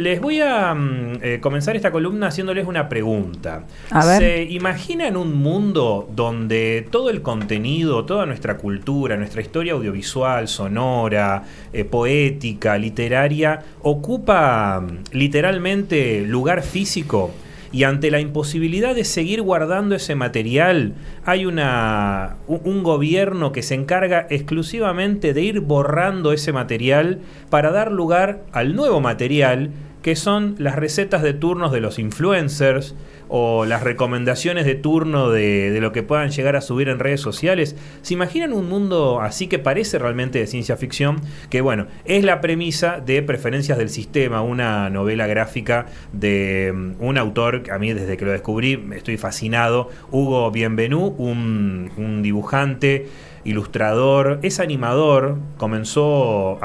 Les voy a comenzar esta columna haciéndoles una pregunta. A ver. ¿Se imaginan un mundo donde todo el contenido, toda nuestra cultura, nuestra historia audiovisual, sonora, poética, literaria, ocupa literalmente lugar físico? Y ante la imposibilidad de seguir guardando ese material, hay un gobierno que se encarga exclusivamente de ir borrando ese material para dar lugar al nuevo material, que son las recetas de turnos de los influencers o las recomendaciones de turno de lo que puedan llegar a subir en redes sociales. ¿Se imaginan un mundo así que parece realmente de ciencia ficción? Que bueno, es la premisa de Preferencias del Sistema, una novela gráfica de un autor que a mí desde que lo descubrí estoy fascinado, Hugo Bienvenú, un dibujante, ilustrador, es animador, comenzó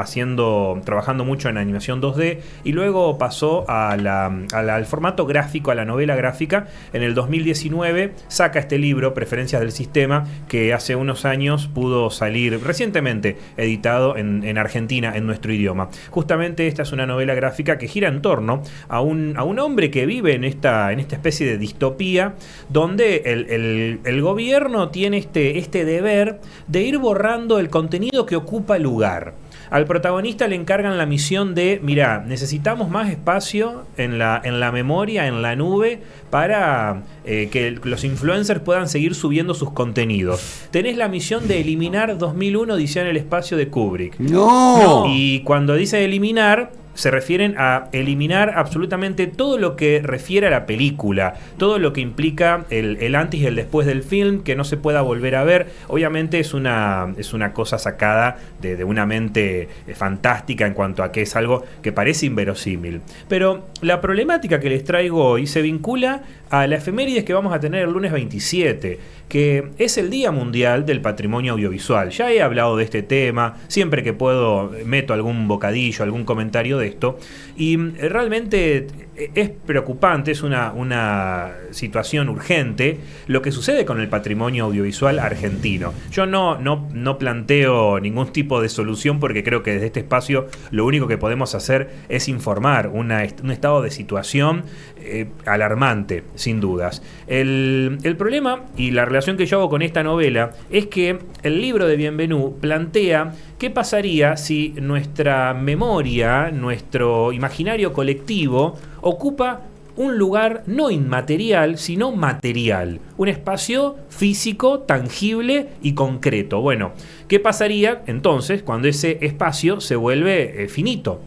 trabajando mucho en animación 2D y luego pasó al formato gráfico, a la novela gráfica. En el 2019 saca este libro, Preferencias del Sistema, que hace unos años pudo salir recientemente editado en Argentina, en nuestro idioma. Justamente esta es una novela gráfica que gira en torno a un hombre que vive en esta especie de distopía, donde el gobierno tiene este deber de ir borrando el contenido que ocupa lugar. Al protagonista le encargan la misión de, mirá, necesitamos más espacio en la memoria, en la nube, para que los influencers puedan seguir subiendo sus contenidos. Tenés la misión de eliminar 2001 Odisea en el espacio de Kubrick. ¡No! Y cuando dice eliminar, se refieren a eliminar absolutamente todo lo que refiere a la película, todo lo que implica el antes y el después del film, que no se pueda volver a ver. Obviamente es una cosa sacada de una mente fantástica en cuanto a que es algo que parece inverosímil. Pero la problemática que les traigo hoy se vincula a la efemérides que vamos a tener el lunes 27, que es el Día Mundial del Patrimonio Audiovisual. Ya he hablado de este tema, siempre que puedo meto algún bocadillo, algún comentario de esto, y realmente es preocupante, es una situación urgente lo que sucede con el patrimonio audiovisual argentino. Yo no planteo ningún tipo de solución, porque creo que desde este espacio lo único que podemos hacer es informar un estado de situación alarmante, sin dudas. El problema y la relación que yo hago con esta novela es que el libro de Bienvenú plantea qué pasaría si nuestra memoria, nuestro imaginario colectivo, ocupa un lugar no inmaterial, sino material, un espacio físico, tangible y concreto. Bueno, ¿qué pasaría entonces cuando ese espacio se vuelve finito?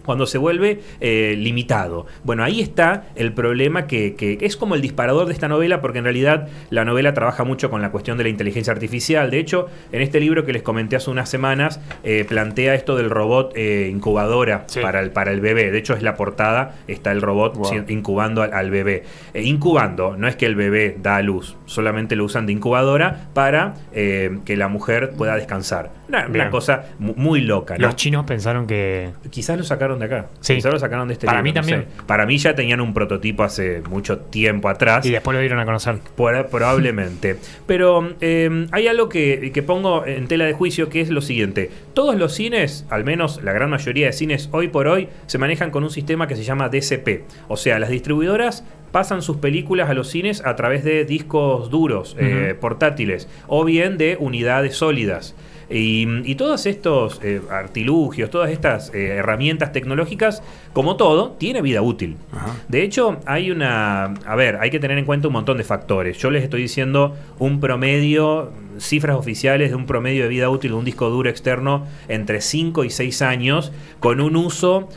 Cuando se vuelve limitado. Bueno, ahí está el problema que es como el disparador de esta novela, porque en realidad la novela trabaja mucho con la cuestión de la inteligencia artificial. De hecho, en este libro que les comenté hace unas semanas, plantea esto del robot incubadora, sí, para el bebé. De hecho, es la portada, está el robot, wow, incubando al bebé. Incubando, no es que el bebé da a luz, solamente lo usan de incubadora para que la mujer pueda descansar. Una cosa muy loca, ¿no? Los chinos pensaron que... Quizás lo sacaron de acá. Sí. Quizás lo sacaron de este Para libro. mí también. No sé. Para mí ya tenían un prototipo hace mucho tiempo atrás. Y después lo dieron a conocer. Probablemente. Pero hay algo que pongo en tela de juicio, que es lo siguiente. Todos los cines, al menos la gran mayoría de cines hoy por hoy, se manejan con un sistema que se llama DCP. O sea, las distribuidoras pasan sus películas a los cines a través de discos duros, portátiles, o bien de unidades sólidas. Y todos estos artilugios, todas estas herramientas tecnológicas, como todo, tiene vida útil. Ajá. De hecho, hay que tener en cuenta un montón de factores. Yo les estoy diciendo un promedio, cifras oficiales de un promedio de vida útil de un disco duro externo entre 5 y 6 años, con un uso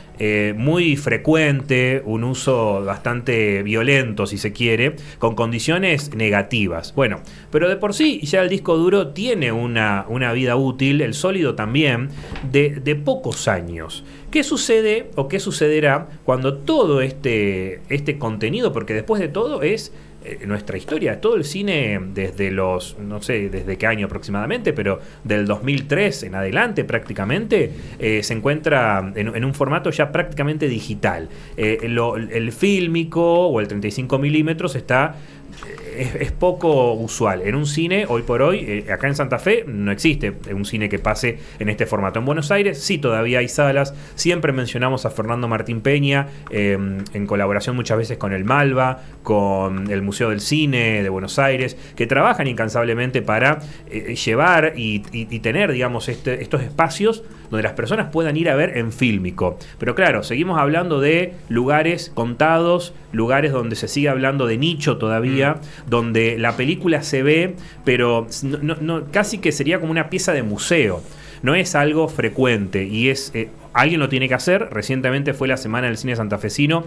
muy frecuente, un uso bastante violento, si se quiere, con condiciones negativas. Bueno, pero de por sí ya el disco duro tiene una vida útil, el sólido también, de pocos años. ¿Qué sucede o qué sucederá cuando todo este contenido, porque después de todo es nuestra historia, todo el cine desde los, no sé desde qué año aproximadamente, pero del 2003 en adelante prácticamente, se encuentra en un formato ya prácticamente digital. El fílmico o el 35 milímetros está es poco usual. En un cine, hoy por hoy, acá en Santa Fe, no existe un cine que pase en este formato. En Buenos Aires sí todavía hay salas. Siempre mencionamos a Fernando Martín Peña, en colaboración muchas veces con el Malva, con el Museo del Cine de Buenos Aires, que trabajan incansablemente para llevar y tener, digamos, estos espacios donde las personas puedan ir a ver en fílmico. Pero claro, seguimos hablando de lugares contados, lugares donde se sigue hablando de nicho todavía, donde la película se ve, pero casi que sería como una pieza de museo. No es algo frecuente y es alguien lo tiene que hacer. Recientemente fue la Semana del Cine Santafesino,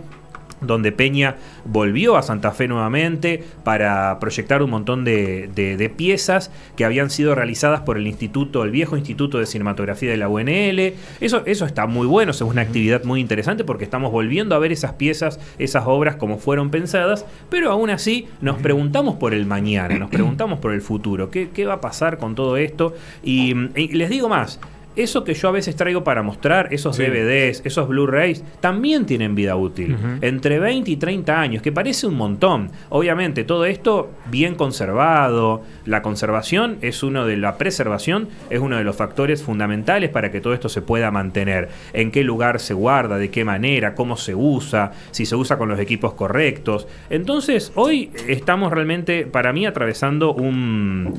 donde Peña volvió a Santa Fe nuevamente para proyectar un montón de piezas que habían sido realizadas por el viejo Instituto de Cinematografía de la UNL. Eso está muy bueno, es una actividad muy interesante porque estamos volviendo a ver esas piezas, esas obras como fueron pensadas, pero aún así nos preguntamos por el mañana, nos preguntamos por el futuro, qué va a pasar con todo esto. Y les digo más, eso que yo a veces traigo para mostrar, esos DVDs, esos Blu-rays, también tienen vida útil. Entre 20 y 30 años, que parece un montón. Obviamente, todo esto bien conservado. La preservación es uno de los factores fundamentales para que todo esto se pueda mantener. En qué lugar se guarda, de qué manera, cómo se usa, si se usa con los equipos correctos. Entonces, hoy estamos realmente, para mí, atravesando un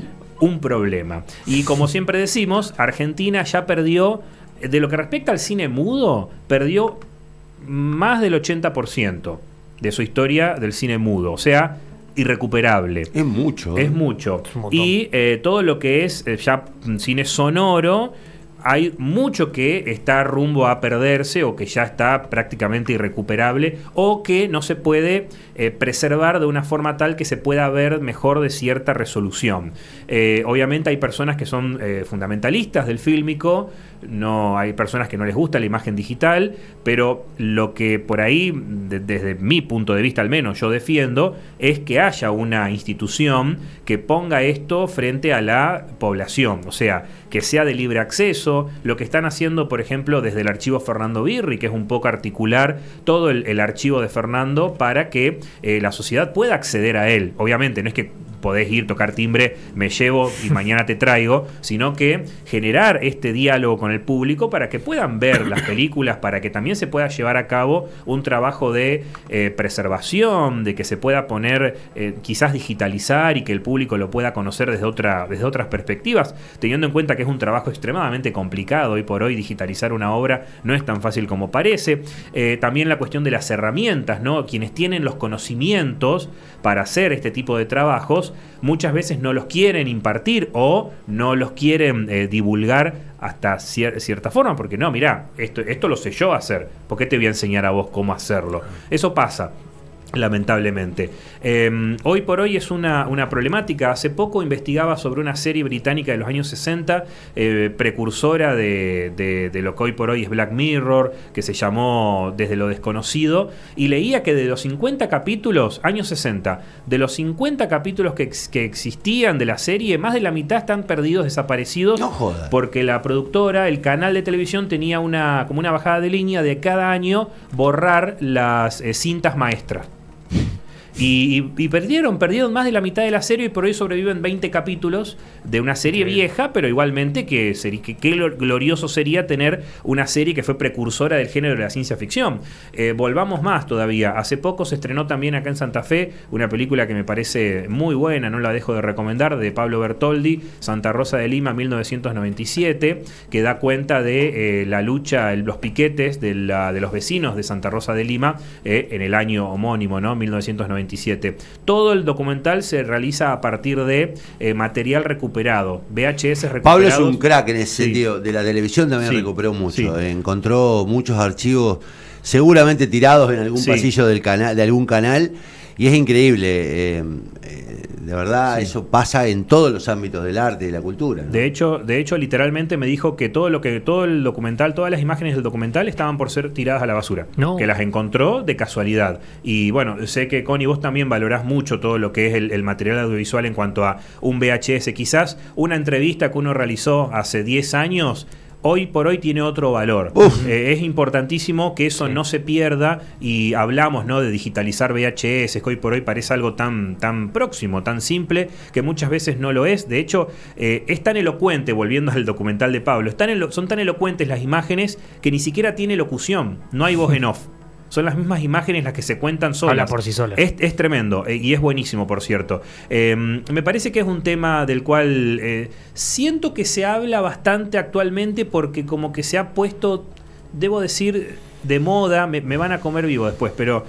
problema. Y como siempre decimos, Argentina ya perdió, de lo que respecta al cine mudo, perdió más del 80% de su historia del cine mudo. O sea, irrecuperable. Es mucho. Es mucho. Y todo lo que es ya cine sonoro, hay mucho que está rumbo a perderse o que ya está prácticamente irrecuperable o que no se puede preservar de una forma tal que se pueda ver mejor de cierta resolución. Obviamente hay personas que son fundamentalistas del fílmico, no hay personas que no les gusta la imagen digital, pero lo que por ahí, desde mi punto de vista al menos, yo defiendo, es que haya una institución que ponga esto frente a la población, o sea, que sea de libre acceso. Lo que están haciendo, por ejemplo, desde el archivo Fernando Birri, que es un poco articular todo el archivo de Fernando para que la sociedad pueda acceder a él. Obviamente, no es que podés ir, tocar timbre, me llevo y mañana te traigo, sino que generar este diálogo con el público para que puedan ver las películas, para que también se pueda llevar a cabo un trabajo de preservación, de que se pueda poner, quizás digitalizar y que el público lo pueda conocer desde otras perspectivas, teniendo en cuenta que es un trabajo extremadamente complicado. Hoy por hoy digitalizar una obra no es tan fácil como parece. También la cuestión de las herramientas, ¿no? Quienes tienen los conocimientos para hacer este tipo de trabajos muchas veces no los quieren impartir o no los quieren divulgar hasta cierta forma, porque no, mirá, esto lo sé yo hacer, ¿por qué te voy a enseñar a vos cómo hacerlo? Eso pasa, lamentablemente. Hoy por hoy es una problemática. Hace poco investigaba sobre una serie británica de los años 60, precursora de lo que hoy por hoy es Black Mirror, que se llamó Desde lo Desconocido, y leía que de los 50 capítulos, años 60, de los 50 capítulos que existían de la serie, más de la mitad están perdidos, desaparecidos, no jodas, porque la productora, el canal de televisión, tenía como una bajada de línea de cada año borrar las cintas maestras. Y perdieron más de la mitad de la serie y por hoy sobreviven 20 capítulos de una serie vieja, pero igualmente qué glorioso sería tener una serie que fue precursora del género de la ciencia ficción. Volvamos más todavía. Hace poco se estrenó también acá en Santa Fe una película que me parece muy buena, no la dejo de recomendar, de Pablo Bertoldi, Santa Rosa de Lima, 1997, que da cuenta de la lucha, los piquetes de los vecinos de Santa Rosa de Lima en el año homónimo, ¿no? 1997. Todo el documental se realiza a partir de material recuperado, VHS recuperados. Pablo es un crack en ese sentido. De la televisión también recuperó mucho. Encontró muchos archivos seguramente tirados en algún pasillo del canal, de algún canal, y es increíble. De verdad, eso pasa en todos los ámbitos del arte y de la cultura, ¿no? De hecho, literalmente me dijo que todo el documental, todas las imágenes del documental estaban por ser tiradas a la basura. No. Que las encontró de casualidad. Y bueno, sé que Connie, vos también valorás mucho todo lo que es el material audiovisual en cuanto a un VHS. Quizás una entrevista que uno realizó hace 10 años... hoy por hoy tiene otro valor. Es importantísimo que eso no se pierda, y hablamos, ¿no?, de digitalizar VHS, que hoy por hoy parece algo tan próximo, tan simple, que muchas veces no lo es. De hecho, es tan elocuente, volviendo al documental de Pablo, son tan elocuentes las imágenes que ni siquiera tiene locución, no hay voz en off. Son las mismas imágenes las que se cuentan solas. Habla por sí solas. Es tremendo, y es buenísimo, por cierto. Me parece que es un tema del cual siento que se habla bastante actualmente, porque como que se ha puesto, debo decir, de moda. Me van a comer vivo después, pero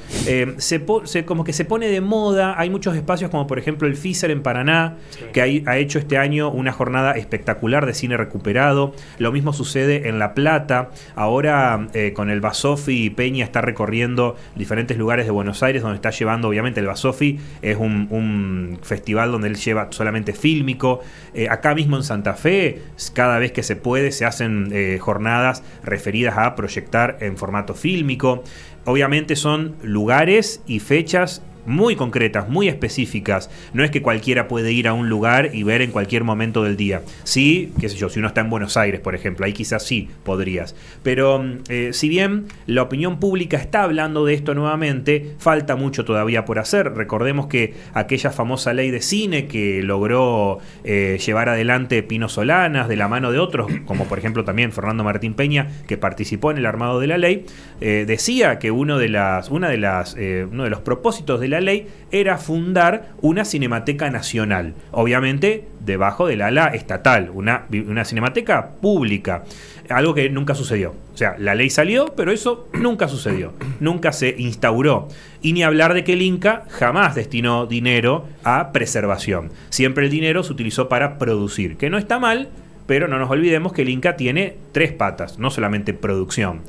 como que se pone de moda. Hay muchos espacios, como por ejemplo el FISER en Paraná, que ha hecho este año una jornada espectacular de cine recuperado. Lo mismo sucede en La Plata. Ahora con el Basofi, Peña está recorriendo diferentes lugares de Buenos Aires, donde está llevando, obviamente, el Basofi es un festival donde él lleva solamente fílmico. Acá mismo en Santa Fe, cada vez que se puede, se hacen jornadas referidas a proyectar en formato fílmico. Obviamente son lugares y fechas muy concretas, muy específicas. No es que cualquiera puede ir a un lugar y ver en cualquier momento del día. Sí, qué sé yo, si uno está en Buenos Aires, por ejemplo, ahí quizás sí podrías. Pero si bien la opinión pública está hablando de esto nuevamente, falta mucho todavía por hacer. Recordemos que aquella famosa ley de cine que logró llevar adelante Pino Solanas de la mano de otros, como por ejemplo también Fernando Martín Peña, que participó en el armado de la ley, decía que uno de los propósitos de la ley era fundar una cinemateca nacional, obviamente debajo del ala estatal, una cinemateca pública, algo que nunca sucedió. O sea, la ley salió, pero eso nunca sucedió, nunca se instauró. Y ni hablar de que el Inca jamás destinó dinero a preservación, siempre el dinero se utilizó para producir, que no está mal, pero no nos olvidemos que el Inca tiene 3 patas, no solamente producción.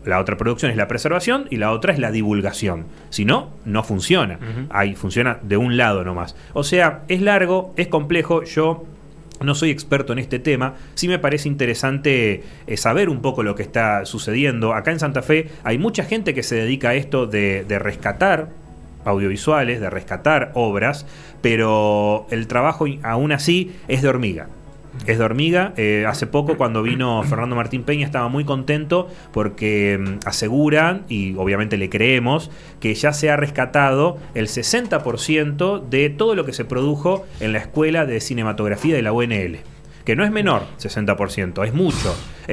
La otra producción es la preservación y la otra es la divulgación. Si no, no funciona. Ahí funciona de un lado nomás. O sea, es largo, es complejo. Yo no soy experto en este tema. Sí me parece interesante saber un poco lo que está sucediendo. Acá en Santa Fe hay mucha gente que se dedica a esto de rescatar audiovisuales, de rescatar obras, pero el trabajo aún así es de hormiga. Es de hormiga. Hace poco, cuando vino Fernando Martín Peña, estaba muy contento porque aseguran, y obviamente le creemos, que ya se ha rescatado el 60% de todo lo que se produjo en la Escuela de Cinematografía de la UNL. Que no es menor, 60%, es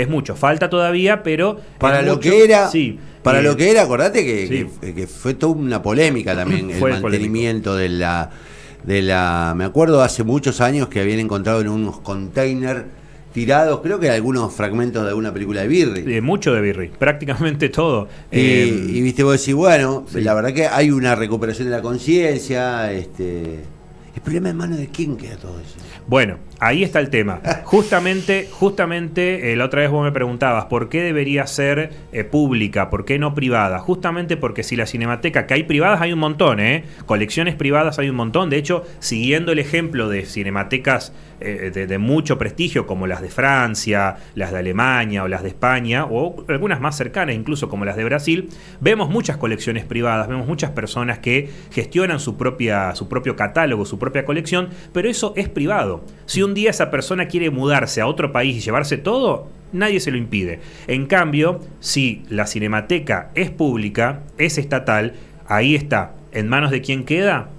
mucho. Falta todavía, pero para lo mucho, que era, sí. Para lo que era, acordate que fue toda una polémica también el mantenimiento polémico de la. Me acuerdo hace muchos años que habían encontrado en unos containers tirados, creo que algunos fragmentos de alguna película de Birri. Mucho de Birri, prácticamente todo. Y viste, vos decís, bueno, la verdad que hay una recuperación de la conciencia. El problema en manos de quién queda todo eso. Bueno, ahí está el tema. Justamente la otra vez vos me preguntabas por qué debería ser pública, por qué no privada. Justamente porque si la cinemateca, que hay privadas hay un montón, colecciones privadas hay un montón. De hecho, siguiendo el ejemplo de cinematecas de mucho prestigio, como las de Francia, las de Alemania o las de España, o algunas más cercanas incluso como las de Brasil, vemos muchas colecciones privadas, vemos muchas personas que gestionan su propio catálogo, su propia colección, pero eso es privado. Si un día esa persona quiere mudarse a otro país y llevarse todo, nadie se lo impide. En cambio, si la cinemateca es pública, es estatal, ahí está. ¿En manos de quién queda?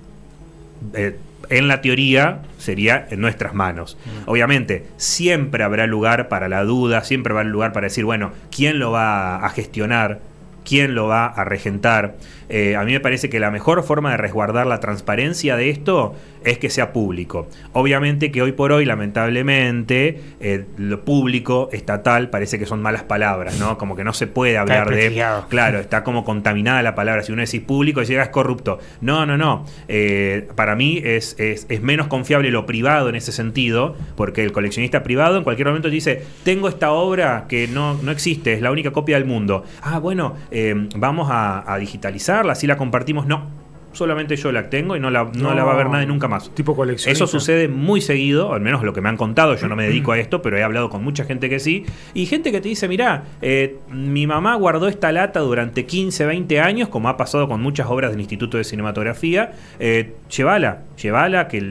En la teoría sería en nuestras manos. Obviamente, siempre habrá lugar para la duda, siempre habrá lugar para decir, bueno, ¿quién lo va a gestionar? ¿Quién lo va a regentar? A mí me parece que la mejor forma de resguardar la transparencia de esto es que sea público. Obviamente que hoy por hoy, lamentablemente, lo público, estatal, parece que son malas palabras, ¿no? Como que no se puede hablar de... Claro, está como contaminada la palabra. Si uno decís público, llega es corrupto. No. Para mí es menos confiable lo privado en ese sentido, porque el coleccionista privado en cualquier momento te dice, tengo esta obra que no existe, es la única copia del mundo. Bueno, vamos a digitalizarla, así la compartimos. solamente yo la tengo y no la va a ver nadie nunca más. Tipo coleccionista. Eso sucede muy seguido, al menos lo que me han contado. Yo no me dedico a esto, pero he hablado con mucha gente que sí. Y gente que te dice, mirá, mi mamá guardó esta lata durante 15, 20 años, como ha pasado con muchas obras del Instituto de Cinematografía. Llévala,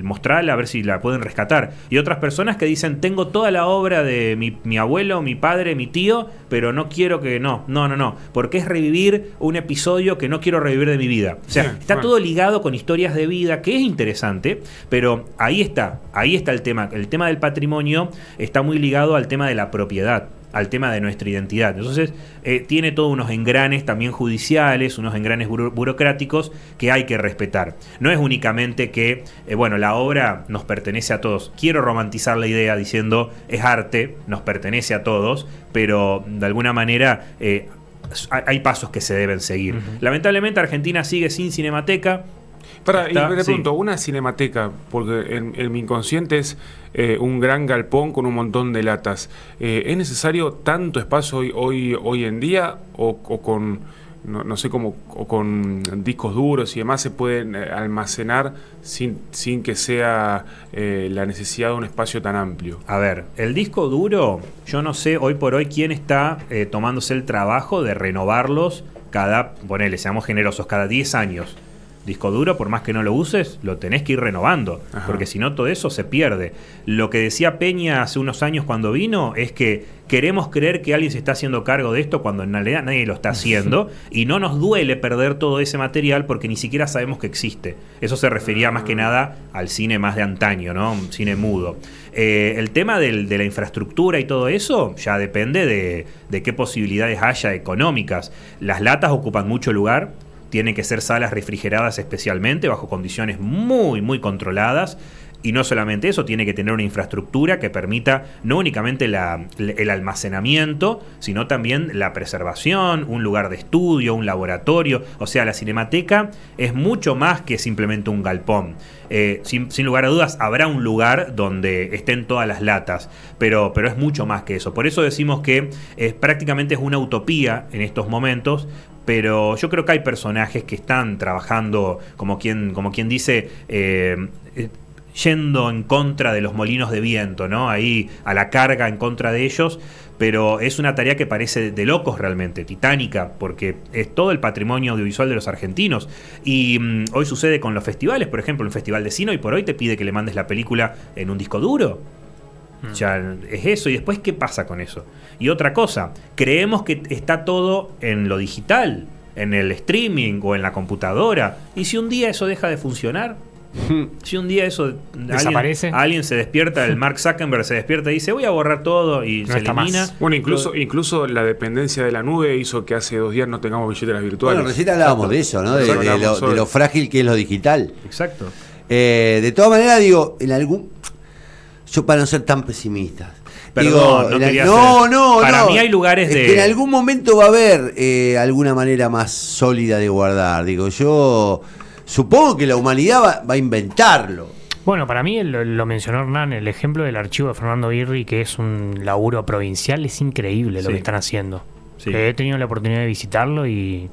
mostrala, a ver si la pueden rescatar. Y otras personas que dicen, tengo toda la obra de mi abuelo, mi padre, mi tío, pero no quiero que... No, porque es revivir un episodio que no quiero revivir de mi vida. O sea, está todo ligado con historias de vida, que es interesante, pero ahí está el tema. El tema del patrimonio está muy ligado al tema de la propiedad, al tema de nuestra identidad. Entonces, tiene todos unos engranes también judiciales, unos engranes burocráticos que hay que respetar. No es únicamente que, la obra nos pertenece a todos. Quiero romantizar la idea diciendo, es arte, nos pertenece a todos, pero de alguna manera hay pasos que se deben seguir. Lamentablemente Argentina sigue sin cinemateca. Y me pregunto, una cinemateca, porque en mi inconsciente es un gran galpón con un montón de latas. ¿Es necesario tanto espacio hoy en día o con, no sé cómo, o con discos duros y demás se pueden almacenar sin que sea la necesidad de un espacio tan amplio? A ver, el disco duro, yo no sé hoy por hoy quién está tomándose el trabajo de renovarlos seamos generosos, cada 10 años. Disco duro, por más que no lo uses, lo tenés que ir renovando. Ajá. Porque si no todo eso se pierde. Lo que decía Peña hace unos años cuando vino es que queremos creer que alguien se está haciendo cargo de esto cuando en realidad nadie lo está haciendo y no nos duele perder todo ese material porque ni siquiera sabemos que existe. Eso se refería más que nada al cine más de antaño, ¿no? Un cine mudo. El tema de la infraestructura y todo eso ya depende de qué posibilidades haya económicas. Las latas ocupan mucho lugar. Tienen que ser salas refrigeradas especialmente, bajo condiciones muy, muy controladas. Y no solamente eso, tiene que tener una infraestructura que permita no únicamente el almacenamiento, sino también la preservación, un lugar de estudio, un laboratorio. O sea, la Cinemateca es mucho más que simplemente un galpón. Sin lugar a dudas, habrá un lugar donde estén todas las latas, pero es mucho más que eso. Por eso decimos que prácticamente es una utopía en estos momentos. Pero yo creo que hay personajes que están trabajando, como quien dice, yendo en contra de los molinos de viento, ¿no? Ahí a la carga en contra de ellos, pero es una tarea que parece de locos realmente, titánica, porque es todo el patrimonio audiovisual de los argentinos. Y hoy sucede con los festivales, por ejemplo, el Festival de Cine hoy por hoy te pide que le mandes la película en un disco duro. Ya es eso, y después ¿qué pasa con eso? Y otra cosa, creemos que está todo en lo digital, en el streaming o en la computadora, y si un día eso deja de funcionar, si un día eso desaparece, alguien se despierta, el Mark Zuckerberg se despierta y dice voy a borrar todo y no se elimina más. Bueno, incluso la dependencia de la nube hizo que hace 2 días no tengamos billeteras virtuales. Bueno, recién hablábamos de eso, ¿no? De lo frágil que es lo digital. Exacto. De todas maneras, digo, yo para no ser tan pesimista. Perdón, para mí hay lugares que en algún momento va a haber alguna manera más sólida de guardar. Digo, yo supongo que la humanidad va a inventarlo. Bueno, para mí lo mencionó Hernán, el ejemplo del archivo de Fernando Birri, que es un laburo provincial, es increíble lo que están haciendo. Sí. He tenido la oportunidad de visitarlo y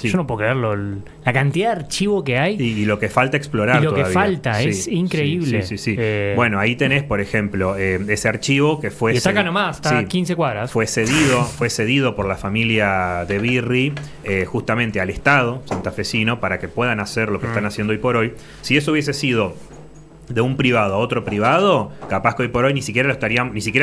yo no puedo creerlo, la cantidad de archivo que hay. Y lo que falta explorar todavía. Que falta, es increíble. Sí. Bueno, ahí tenés, por ejemplo, ese archivo que fue... Y está acá nomás, está a 15 cuadras. Fue cedido por la familia de Birri, justamente al Estado santafesino, para que puedan hacer lo que están haciendo hoy por hoy. Si eso hubiese sido de un privado a otro privado, capaz que hoy por hoy ni siquiera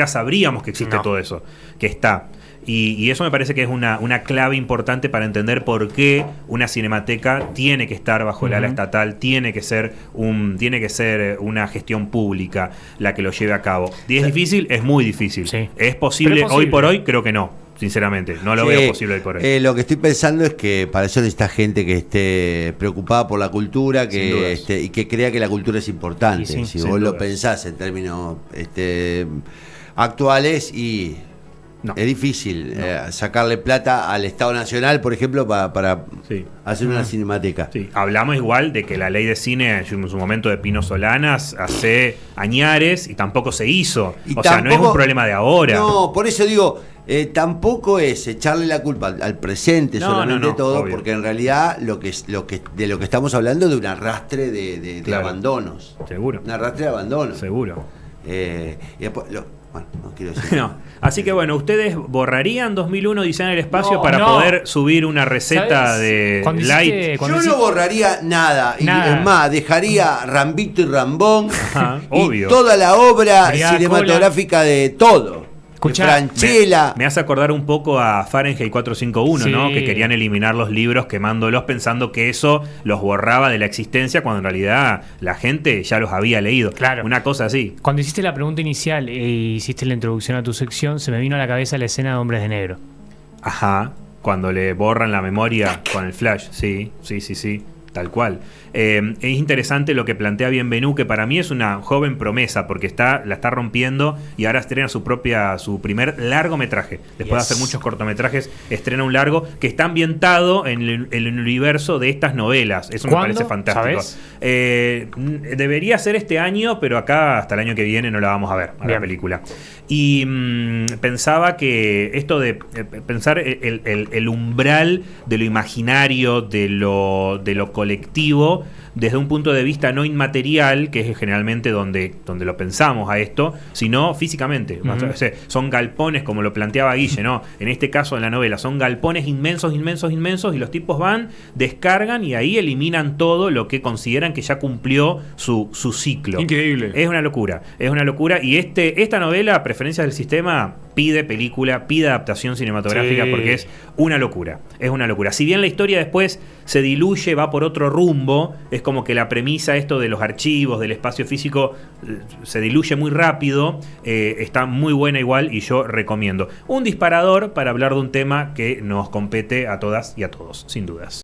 sabríamos que existe todo eso, que está. Y eso me parece que es una clave importante para entender por qué una cinemateca tiene que estar bajo el ala estatal, tiene que ser una gestión pública la que lo lleve a cabo. ¿Y es difícil? Es muy difícil. Sí. ¿Es posible hoy por hoy? Creo que no. Sinceramente, no lo veo posible hoy por hoy. Lo que estoy pensando es que para eso necesita gente que esté preocupada por la cultura, y que crea que la cultura es importante. Si vos lo pensás en términos actuales, y No. Es difícil sacarle plata al Estado Nacional, por ejemplo, para hacer una cinemateca. Sí. Hablamos igual de que la ley de cine en su momento de Pino Solanas hace añares y tampoco se hizo. Sea, no es un problema de ahora. No, por eso digo, tampoco es echarle la culpa al presente solamente todo, obvio. Porque en realidad de lo que estamos hablando es de un arrastre de abandonos. Seguro. Un arrastre de abandonos. Seguro. Y después, bueno, no quiero decir. No. Así que bueno, ¿ustedes borrarían 2001 Odisea en el espacio para poder subir una receta de light? Yo no borraría nada. Y es más, dejaría Rambito y Rambón y toda la obra cinematográfica de todo. Franchella. Me hace acordar un poco a Fahrenheit 451, ¿no? Que querían eliminar los libros quemándolos pensando que eso los borraba de la existencia cuando en realidad la gente ya los había leído. Claro. Una cosa así. Cuando hiciste la pregunta inicial e hiciste la introducción a tu sección, se me vino a la cabeza la escena de Hombres de Negro. Ajá. Cuando le borran la memoria con el flash. Sí. Tal cual. Es interesante lo que plantea Bienvenú, que para mí es una joven promesa, porque la está rompiendo y ahora estrena su primer largometraje. Después de hacer muchos cortometrajes, estrena un largo que está ambientado en el universo de estas novelas. Eso me parece fantástico. Debería ser este año, pero acá hasta el año que viene no la vamos a ver, la película. Y pensaba que esto de pensar el umbral de lo imaginario, de lo colectivo, desde un punto de vista no inmaterial, que es generalmente donde lo pensamos a esto, sino físicamente. O sea, son galpones, como lo planteaba Guille, ¿no? En este caso, en la novela, son galpones inmensos, y los tipos van, descargan y ahí eliminan todo lo que consideran que ya cumplió su ciclo. Increíble. Es una locura. Y esta novela, a preferencia del sistema, pide película, pide adaptación cinematográfica, porque es una locura. Si bien la historia después se diluye, va por otro rumbo, es como que la premisa, esto de los archivos, del espacio físico, se diluye muy rápido. Está muy buena igual y yo recomiendo. Un disparador para hablar de un tema que nos compete a todas y a todos, sin dudas.